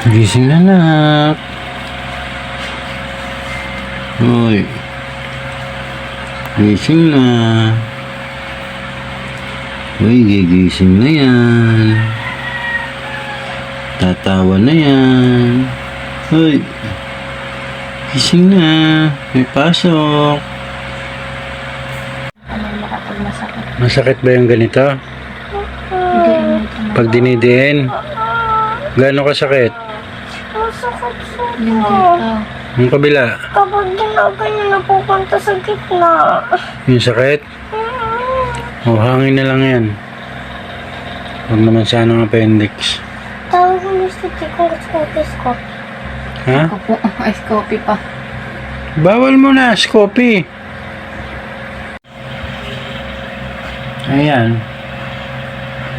Gising na, anak. Uy. Gising na. Uy, gigising na yan. Tatawa na yan. Uy. Gising na. May pasok. Masakit ba yung ganito? Pag dinidiin? Gaano kasakit? Masakit Yung siya. dito. Yung kabila? Kapag ginaganyan napupunta sa gitna. Yung sakit? O, hangin na lang yan. Huwag naman sana ng appendix. Tawag mo gusto ko ko. Ha? Ako po. Ice coffee pa. Bawal mo na, Scoopy. Ayan.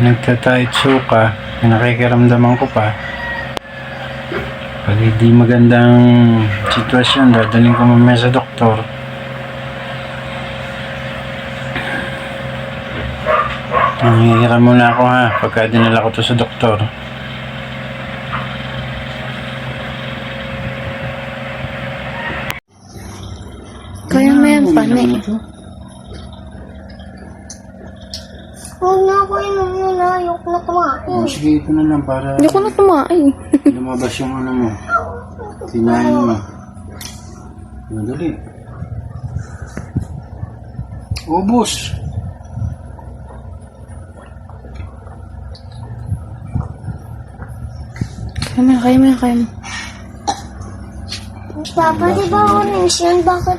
Nagtatahit suka. Nakikiramdaman ko pa. Pag hindi magandang sitwasyon, dadaling ko mamaya sa doktor. Nangihiram muna ako ha, pagka dinala ko to sa doktor. Kaya mo yan, pani. Huwag na ako inom muna. Ayoko na kumain. Sige, ito na lang para Hindi ko na tumain. lumabas yung ano mo. Tinahin mo. Madali. Ubus. Kaya mo. Papa, di ba orange yan? Bakit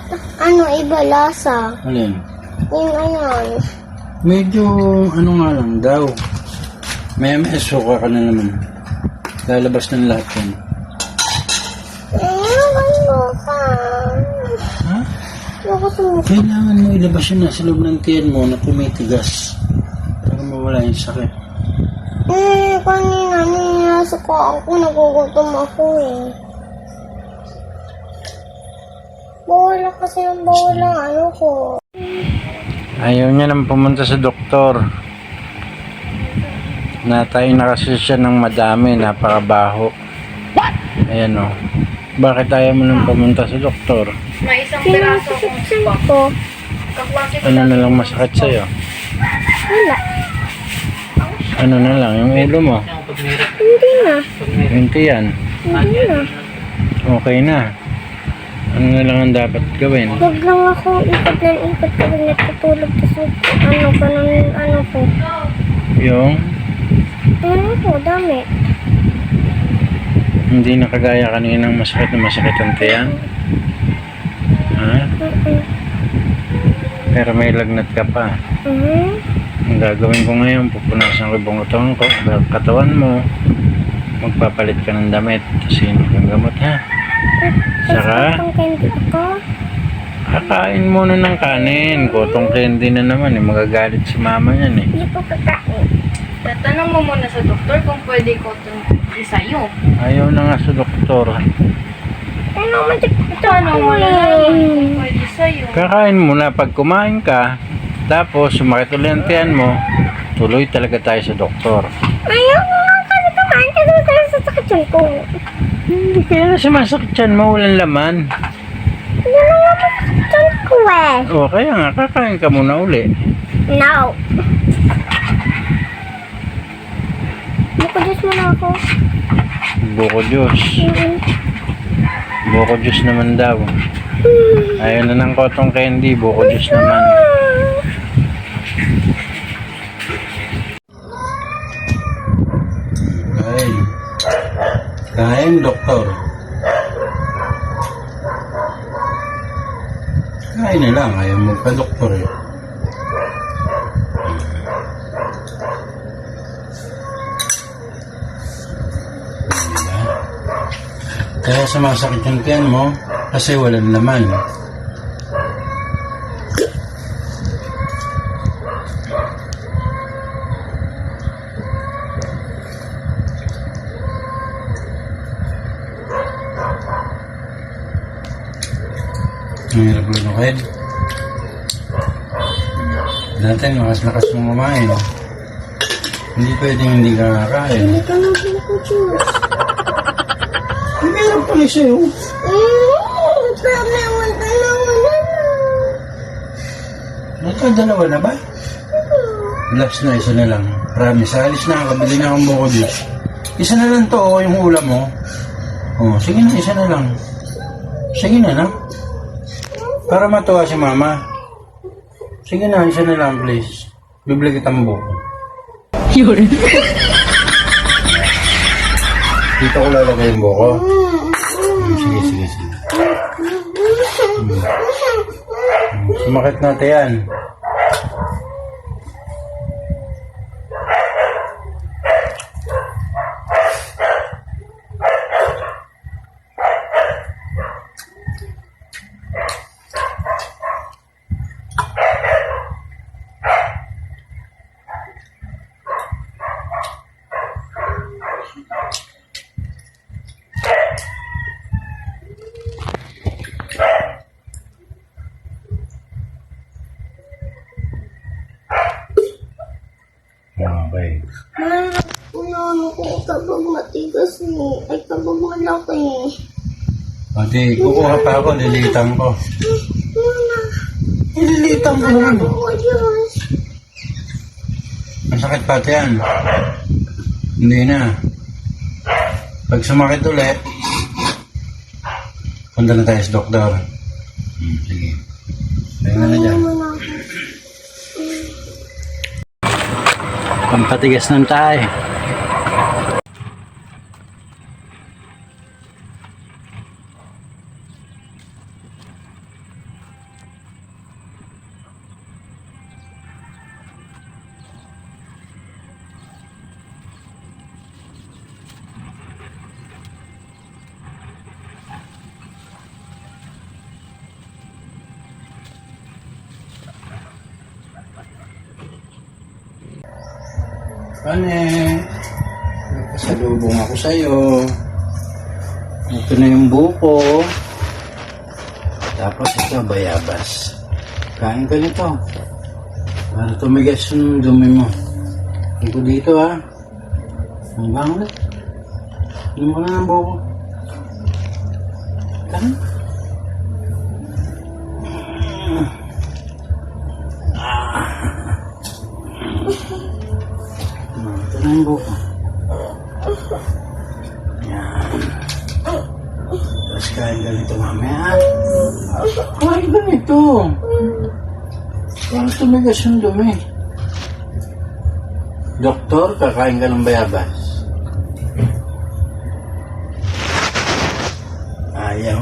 iba lasa? Alin? Yung ayan. Medyo ano nga lang daw. May suka ka na naman. Lalabas ng lahat yan. Ano ka? Ha? Ayoko sumuka. Kailangan mo ilabas yun sa loob ng tiyan mo na tumitigas. Para mawala yung sakit. Kanina niyasa ko ako. Nagugutom ako eh. Bawal na kasi yung bawal ng ano ko. Ayaw niya nang pumunta sa doktor. Natay na kasi siya ng madami, napakabaho. Ayan o. Bakit ayaw mo nang pumunta sa doktor? May isang piraso akong Sinasakit ko. Ano na lang masakit sa'yo? Wala. Ano na lang, yung ulo mo? Hindi na. Hindi yan. Hindi na. Okay na. Ano na lang ang dapat gawin? Huwag lang ako ikot pag natutulog. Tapos ano ko. Yung Ano ko, dami. hindi na kagaya kaninang masakit na masakit ang tiyan. Ha? Pero may lagnat ka pa. Ang gagawin ko ngayon, pupunasan ko yung katawan mo. Magpapalit ka ng damit. Tapos yung gamot ha. Saka, Ang candy ako. kakain muna ng kanin. Kotong candy na naman. Magagalit si mama niyan eh. Hindi ko kakain. Tatanong mo muna sa doktor kung pwede ko itong sa'yo. Ayaw na nga sa doktor. Ano man Tanong mo na lang kung pwede sa'yo. Kakain muna pag kumain ka. Tapos sumakit ulit ang tiyan mo. Tuloy talaga tayo sa doktor. Ayaw ko nga kasi kumain kasi tayo sa sakit ko. Hindi kaya na sumasakit yan mo. Walang laman. Ano nga ba sakit ko eh? O kaya nga kakain ka muna uli. No. Bukod mo na ako. Buko juice. Buko juice naman daw. Ayaw na ng cotton candy. Buko juice naman. Kain. Kain, doktor. Kain na lang. Ayaw mo pa, doktor eh. Diba? Kaya sumasakit yung tiyan mo kasi walang laman. Mahirap lumakad. Dati lakas mong kumain. Hindi pwedeng hindi ka kakain. Hindi ka nang pinag-juice. Meron pala sa'yo. Sabi mo, dalawa na lang. Nagkadalawa na ba? Last na, isa na lang. Promise, alis na ako. Kabili na akong buko dito. Isa na lang to, oh, yung ulam mo. Oh, sige na, isa na lang. Sige na, no? Para matuwa si mama. Sige na, isa na lang, please. Bibili kita ng buko. Yun. Dito ko lalagay yung buko. Sige, sige, sige. Sumakit natin yan. Okay. Ano ko kapag matigas ni, ay kapag malaki. Pati, kukuha pa ako, nililitan ko. Nililitan ko naman. Oh, Diyos. Masakit pati yan. Hindi na. Pag sumakit ulit, punta na tayo sa doktor. Sige. Tayo na dyan. Pampatigas ng tayo. Pane, pasalubong ako sa'yo. Ito na yung buko. Tapos ito, bayabas. Kain ka nito. Para tumigas yung dumi mo. Ito dito ha. Ang bangot. Hindi mo na ng buko. Kain. Ito na yung buko. Yan. Tapos kain ka nito mamaya. Kain ka nito. Parang tumigas yung dumi. Doktor, kakain ka ng bayabas. Ayaw.